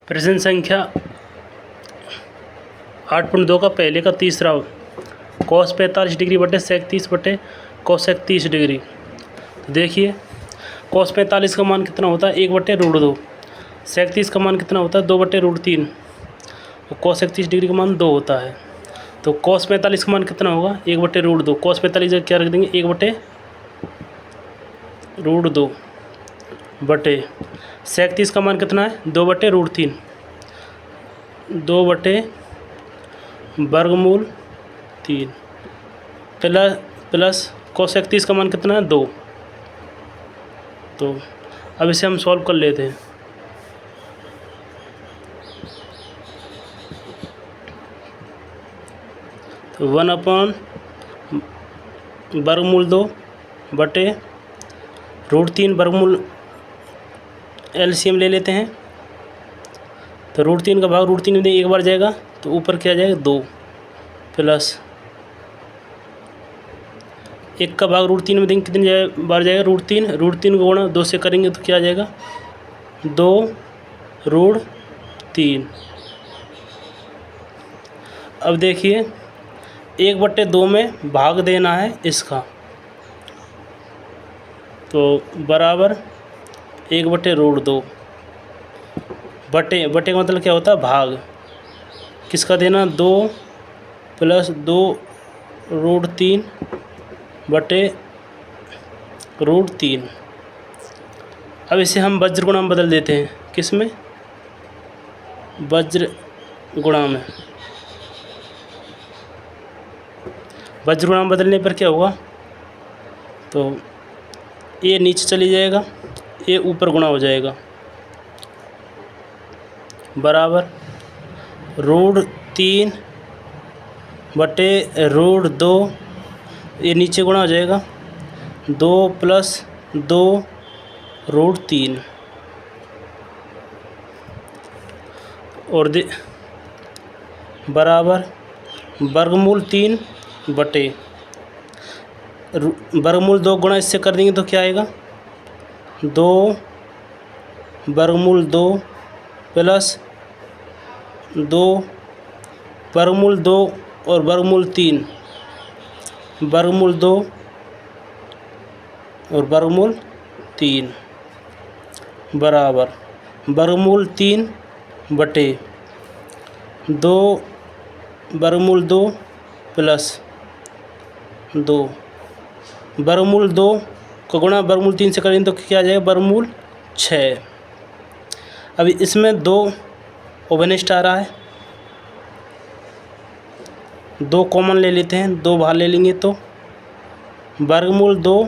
प्रश्न संख्या 8.2 का पहले का तीसरा cos 45 डिग्री बटे sec 30 बटे cosec 30 डिग्री। तो देखिए cos 45 का मान कितना होता है 1/√2। sec 30 का मान कितना होता है 2/√3 और cosec 30 डिग्री का मान 2 होता है। तो cos 45 का मान कितना होगा 1/√2। cos 45 का क्या रख देंगे 1/√2 बटे sec 30 का मान कितना है 2/√3 2/√3 प्लस cosec 30 का मान कितना है 2। तो अब इसे हम सॉल्व कर लेते हैं। तो 1/√2 बटे √3 वर्गमूल एलसीएम ले लेते हैं। तो √3 का भाग √3 में एक बार जाएगा तो ऊपर क्या जाएगा 2 प्लस 1 का भाग √3 में देंगे कितनी बार जाएगा √3 को गुणा 2 से करेंगे तो क्या आ जाएगा 2√3। अब देखिए 1/2 में भाग देना है इसका तो बराबर 1/√2 बटे का मतलब क्या होता है भाग किसका देना 2 प्लस 2√3 बटे √3। अब इसे हम वज्र गुणा में बदल देते हैं। किस में वज्र गुणा में। वज्र गुणा में बदलने पर क्या होगा तो ये नीचे चली जाएगा ये ऊपर गुणा हो जाएगा बराबर √3 बटे √2 ये नीचे गुणा हो जाएगा 2 प्लस 2√3 और बराबर वर्गमूल 3 बटे वर्गमूल 2 गुणा इससे कर देंगे तो क्या आएगा 2 वर्गमूल 2 प्लस 2 वर्गमूल 2 और वर्गमूल 3 वर्गमूल 2 और वर्गमूल 3 बराबर वर्गमूल 3 बटे 2 वर्गमूल 2 प्लस 2 वर्गमूल 2 का गुणा वर्गमूल 3 से करेंगे तो क्या आ जाएगा वर्गमूल 6। अभी इसमें 2 ओवेनिस्ट आ रहा है 2 कॉमन ले लेते हैं 2 बाहर ले लेंगे तो वर्गमूल 2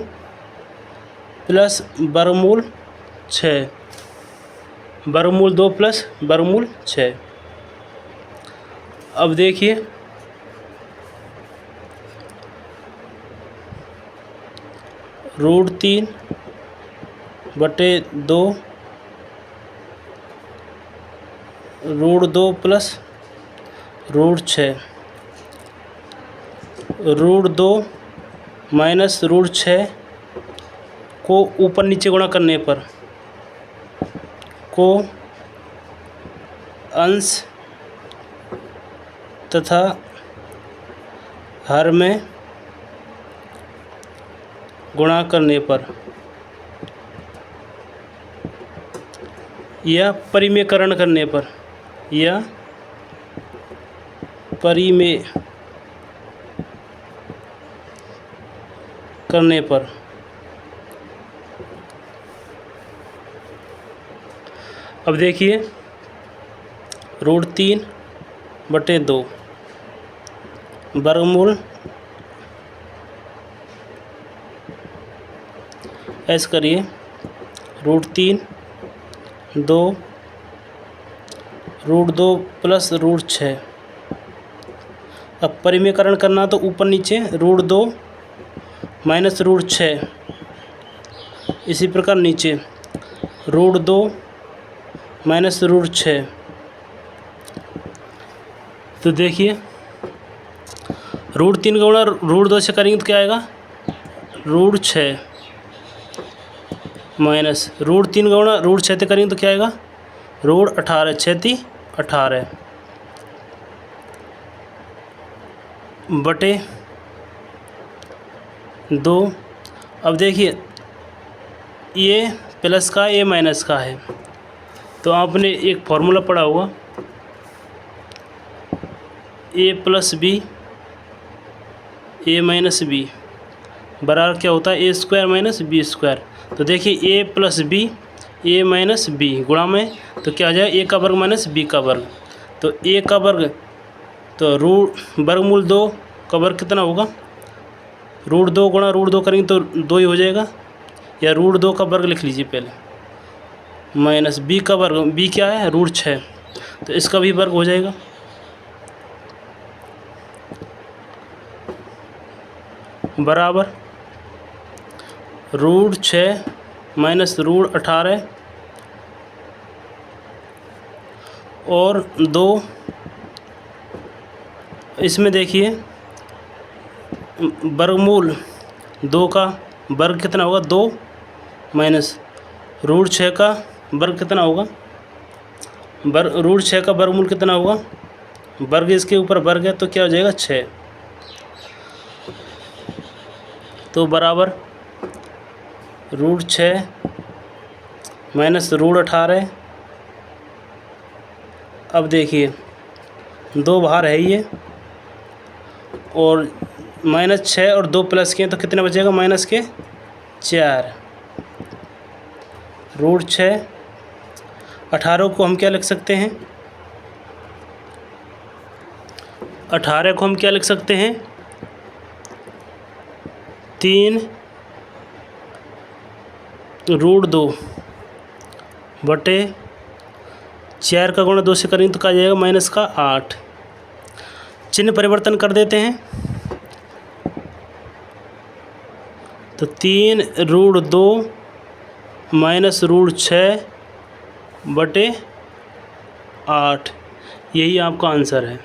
प्लस वर्गमूल 6 वर्गमूल 2 प्लस वर्गमूल 6। अब देखिए √3 बटे 2 √2 प्लस √6 √2 माइनस √6 को ऊपर नीचे गुणा करने पर को अंश तथा हर में गुणा करने पर या परिमेयकरण करने पर या परिमेय करने पर अब देखिए √3 बटे 2 वर्गमूल ऐसे करिए √3 2 √2 प्लस √6। अब परिमेयकरण करना तो ऊपर नीचे √2 माइनस √6 इसी प्रकार नीचे √2 माइनस √6। तो देखिए √3 का गुणा √2 से करेंगे तो क्या आएगा √6 माइनस √3 का गुणा √6 से करेंगे तो क्या आएगा रूट 18 6 18 बटे 2। अब देखिए ये प्लस का ये माइनस का है, तो आपने एक फार्मूला पढ़ा होगा ए प्लस बी ए माइनस बी बराबर क्या होता है ए स्क्वायर माइनस बी स्क्वायर। तो देखिए ए प्लस बी ए माइनस बी गुणा में तो क्या आ जाएगा ए का वर्ग माइनस बी का वर्ग। तो ए का वर्ग तो वर्गमूल 2 का वर्ग कितना होगा, रूट 2 गुणा रूट 2 करेंगे तो 2 ही हो जाएगा, या रूट 2 का वर्ग लिख लीजिए पहले माइनस बी का वर्ग, बी क्या है रूट 6, तो इसका भी वर्ग हो जाएगा। बराबर रूट 6 माइनस रूट 18 और 2। इसमें देखिए वर्गमूल 2 का वर्ग कितना होगा 2 माइनस रूट 6 का वर्ग कितना होगा, रूट 6 का वर्गमूल कितना होगा, वर्ग इसके ऊपर वर्ग है तो क्या हो जाएगा 6। तो बराबर रूट 6 माइनस रूट 18। अब देखिए 2 बाहर है ये और माइनस 6 और 2 प्लस के तो कितने बचेगा माइनस के 4। रूट 6 18 को हम क्या लिख सकते हैं, 18 को हम क्या लिख सकते हैं 3 रूट 2 बटे 4 का गुणा 2 से करेंगे तो क्या जाएगा माइनस का 8। चिन्ह परिवर्तन कर देते हैं तो 3 रूट 2 माइनस रूट 6 बटे 8, यही आपका आंसर है।